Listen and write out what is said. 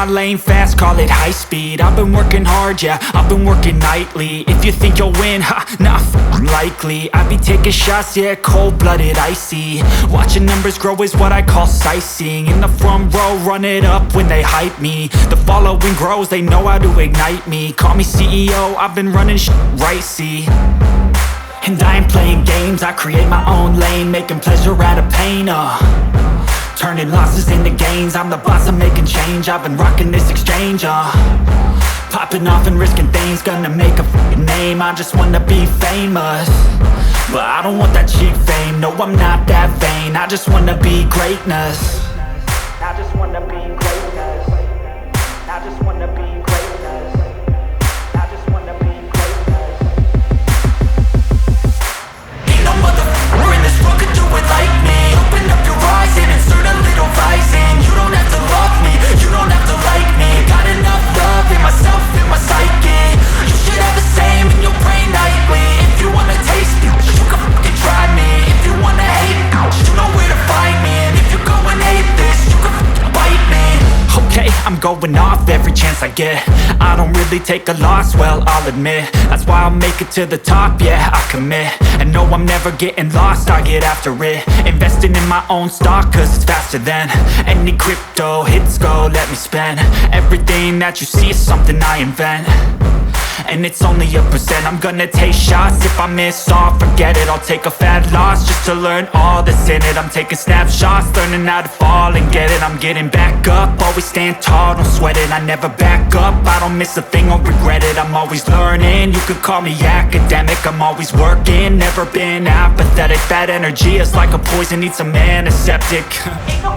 lane fast, call it high speed. I've been working hard, yeah, I've been working nightly. If you think you'll win, ha, not likely. I be taking shots, yeah, cold-blooded, icy. Watching numbers grow is what I call sightseeing. In the front row, run it up when they hype me. The following grows, they know how to ignite me. Call me CEO, I've been running right, see. And I ain't playing games, I create my own lane, making pleasure out of pain, turning losses into gains. I'm the boss, I'm making change. I've been rocking this exchange, popping off and risking things. Gonna make a f***ing name. I just wanna be famous, but I don't want that cheap fame. No, I'm not that vain. I just wanna be greatness. I just wanna be greatness. I just wanna be greatness. I just wanna be greatness. Ain't no motherfucker in this world could do it like me. Open up your eyes and insert a little rising. You don't have to love me, you don't have to like me. Got enough love in myself, in my psyche. You should have the same in your brain nightly. If you wanna taste me, you can fucking try me. If you wanna hate me, you know where to find me. And if you go and hate this, you can fucking bite me. Okay, I'm going off every chance I get. I don't really take a loss, well, I'll admit. That's why I'll make it to the top, yeah, I commit. And no, I'm never getting lost, I get after it. Investing in my own stock, cause it's faster than any crypto hits go, let me spend. Everything that you see is something I invent, and it's only a percent. I'm gonna take shots, if I miss all, forget it. I'll take a fat loss just to learn all that's in it. I'm taking snapshots, learning how to fall and get it. I'm getting back up, always stand tall, don't sweat it. I never back up, I don't miss a thing or regret it. I'm always learning, you could call me academic. I'm always working, never been apathetic. That energy is like a poison, needs some antiseptic. Ain't no